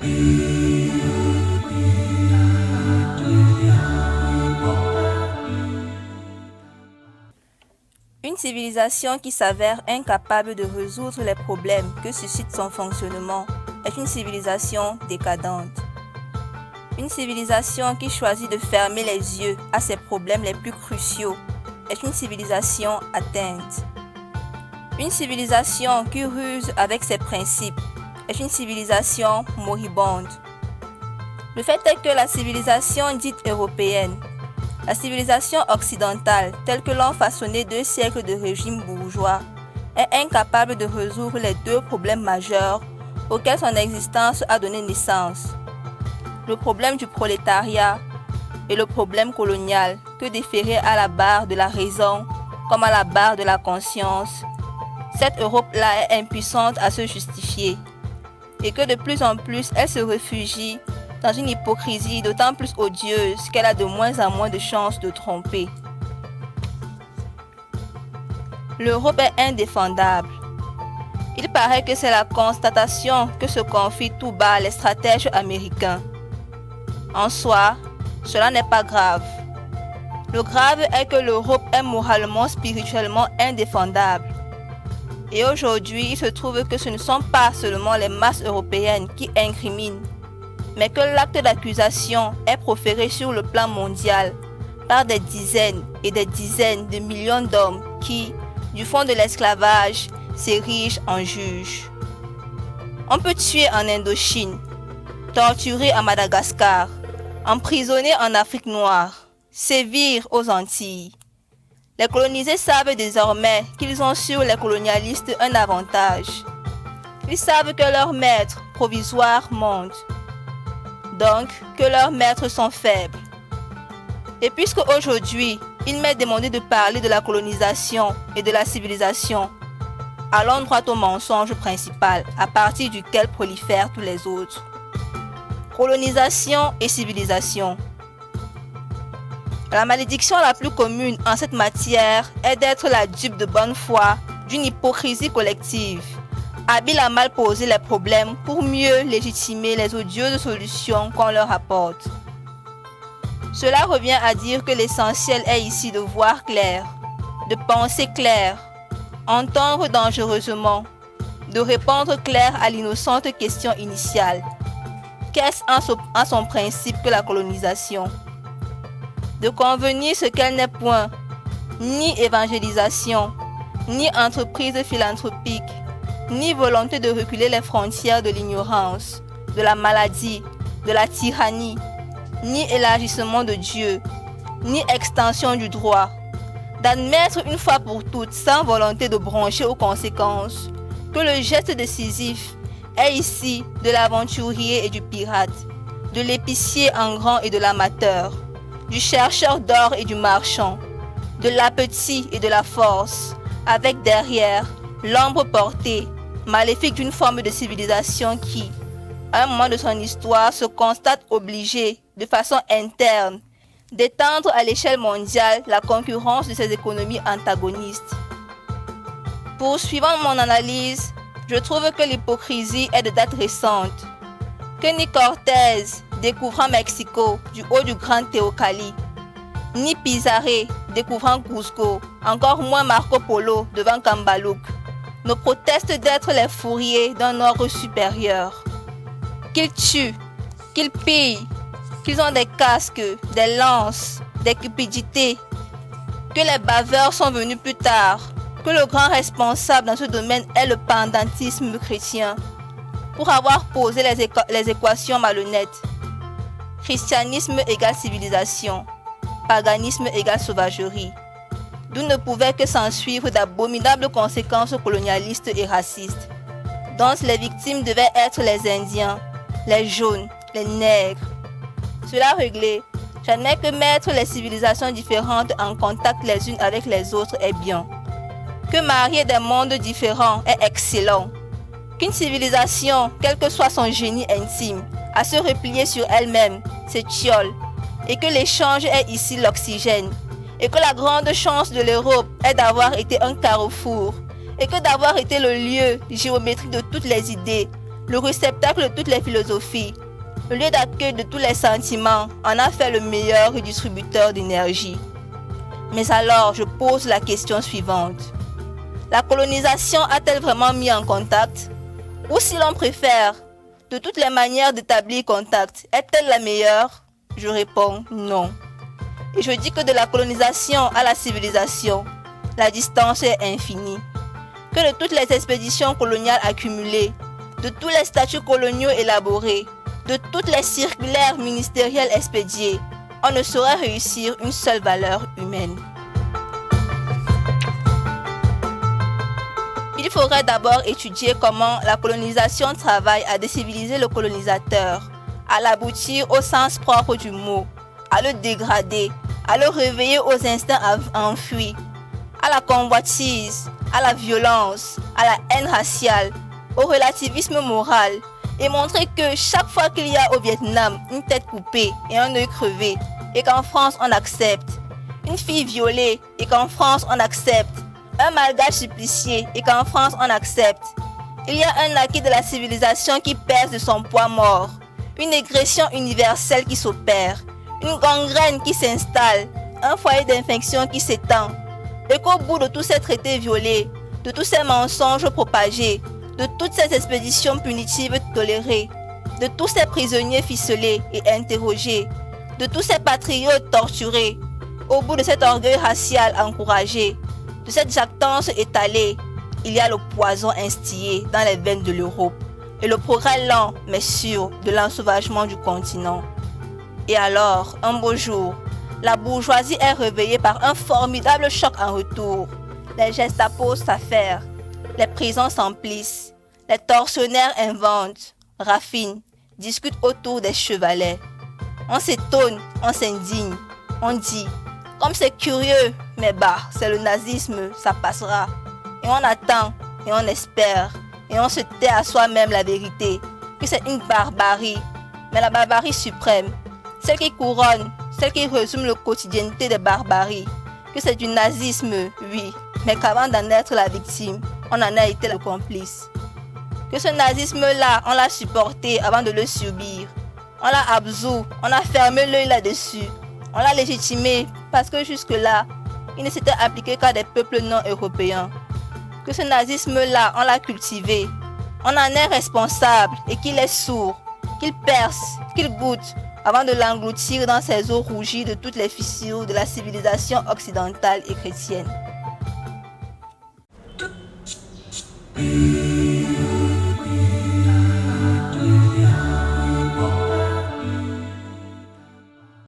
Une civilisation qui s'avère incapable de résoudre les problèmes que suscite son fonctionnement est une civilisation décadente. Une civilisation qui choisit de fermer les yeux à ses problèmes les plus cruciaux est une civilisation atteinte. Une civilisation qui ruse avec ses principes est une civilisation moribonde. Le fait est que la civilisation dite européenne, la civilisation occidentale, telle que l'ont façonné 2 siècles de régime bourgeois, est incapable de résoudre les 2 problèmes majeurs auxquels son existence a donné naissance. Le problème du prolétariat et le problème colonial que déférer à la barre de la raison comme à la barre de la conscience. Cette Europe-là est impuissante à se justifier et que de plus en plus elle se réfugie dans une hypocrisie d'autant plus odieuse qu'elle a de moins en moins de chances de tromper. L'Europe est indéfendable. Il paraît que c'est la constatation que se confient tout bas les stratèges américains. En soi, cela n'est pas grave. Le grave est que l'Europe est moralement, spirituellement indéfendable. Et aujourd'hui, il se trouve que ce ne sont pas seulement les masses européennes qui incriminent, mais que l'acte d'accusation est proféré sur le plan mondial par des dizaines et des dizaines de millions d'hommes qui, du fond de l'esclavage, s'érigent en juges. On peut tuer en Indochine, torturer à Madagascar, emprisonner en Afrique noire, sévir aux Antilles. Les colonisés savent désormais qu'ils ont sur les colonialistes un avantage. Ils savent que leurs maîtres provisoires montent, donc que leurs maîtres sont faibles. Et puisque aujourd'hui, il m'est demandé de parler de la colonisation et de la civilisation, allons droit au mensonge principal à partir duquel prolifèrent tous les autres. Colonisation et civilisation. La malédiction la plus commune en cette matière est d'être la dupe de bonne foi d'une hypocrisie collective, habile à mal poser les problèmes pour mieux légitimer les odieuses solutions qu'on leur apporte. Cela revient à dire que l'essentiel est ici de voir clair, de penser clair, entendre dangereusement, de répondre clair à l'innocente question initiale. Qu'est-ce en son principe que la colonisation? De convenir ce qu'elle n'est point, ni évangélisation, ni entreprise philanthropique, ni volonté de reculer les frontières de l'ignorance, de la maladie, de la tyrannie, ni élargissement de Dieu, ni extension du droit, d'admettre une fois pour toutes, sans volonté de broncher aux conséquences, que le geste décisif est ici de l'aventurier et du pirate, de l'épicier en grand et de l'amateur, du chercheur d'or et du marchand, de l'appétit et de la force, avec derrière l'ombre portée, maléfique d'une forme de civilisation qui, à un moment de son histoire, se constate obligée, de façon interne, d'étendre à l'échelle mondiale la concurrence de ses économies antagonistes. Poursuivant mon analyse, je trouve que l'hypocrisie est de date récente, que ni Cortés, découvrant Mexico du haut du grand Teocalli, ni Pizarro, découvrant Cusco, encore moins Marco Polo devant Cambaluc, ne protestent d'être les fourriers d'un ordre supérieur. Qu'ils tuent, qu'ils pillent, qu'ils ont des casques, des lances, des cupidités, que les baveurs sont venus plus tard, que le grand responsable dans ce domaine est le pendantisme chrétien, pour avoir posé les équations malhonnêtes. Christianisme égale civilisation, paganisme égale sauvagerie, d'où ne pouvaient que s'ensuivre d'abominables conséquences colonialistes et racistes, dont les victimes devaient être les Indiens, les jaunes, les nègres. Cela réglé, j'admets que mettre les civilisations différentes en contact les unes avec les autres est bien, que marier des mondes différents est excellent, qu'une civilisation, quel que soit son génie intime, à se replier sur elle-même, s'étiole, et que l'échange est ici l'oxygène, et que la grande chance de l'Europe est d'avoir été un carrefour, et que d'avoir été le lieu géométrique de toutes les idées, le réceptacle de toutes les philosophies, le lieu d'accueil de tous les sentiments, en a fait le meilleur redistributeur d'énergie. Mais alors, je pose la question suivante. La colonisation a-t-elle vraiment mis en contact? Ou si l'on préfère, de toutes les manières d'établir contact, est-elle la meilleure? Je réponds non. Et je dis que de la colonisation à la civilisation, la distance est infinie. Que de toutes les expéditions coloniales accumulées, de tous les statuts coloniaux élaborés, de toutes les circulaires ministérielles expédiées, on ne saurait réussir une seule valeur humaine. Il faudrait d'abord étudier comment la colonisation travaille à déciviliser le colonisateur, à l'aboutir au sens propre du mot, à le dégrader, à le réveiller aux instincts enfuis, à la convoitise, à la violence, à la haine raciale, au relativisme moral, et montrer que chaque fois qu'il y a au Vietnam une tête coupée et un œil crevé, et qu'en France on accepte, une fille violée et qu'en France on accepte, un malgache supplicié et qu'en France on accepte, il y a un acquis de la civilisation qui pèse de son poids mort, une régression universelle qui s'opère, une gangrène qui s'installe, un foyer d'infection qui s'étend, et qu'au bout de tous ces traités violés, de tous ces mensonges propagés, de toutes ces expéditions punitives tolérées, de tous ces prisonniers ficelés et interrogés, de tous ces patriotes torturés, au bout de cet orgueil racial encouragé, de cette jactance étalée, il y a le poison instillé dans les veines de l'Europe et le progrès lent mais sûr de l'ensauvagement du continent. Et alors, un beau jour, la bourgeoisie est réveillée par un formidable choc en retour. Les Gestapos s'affairent, les prisons s'emplissent, les tortionnaires inventent, raffinent, discutent autour des chevalets. On s'étonne, on s'indigne, on dit, comme c'est curieux, mais bah, c'est le nazisme, ça passera. Et on attend, et on espère, et on se tait à soi-même la vérité, que c'est une barbarie, mais la barbarie suprême, celle qui couronne, celle qui résume la quotidienneté des barbaries, que c'est du nazisme, oui, mais qu'avant d'en être la victime, on en a été le complice. Que ce nazisme-là, on l'a supporté avant de le subir. On l'a absous, on a fermé l'œil là-dessus. On l'a légitimé parce que jusque-là, il ne s'était appliqué qu'à des peuples non européens. Que ce nazisme-là, on l'a cultivé. On en est responsable et qu'il est sourd, qu'il perce, qu'il goûte avant de l'engloutir dans ses eaux rougies de toutes les fissures de la civilisation occidentale et chrétienne.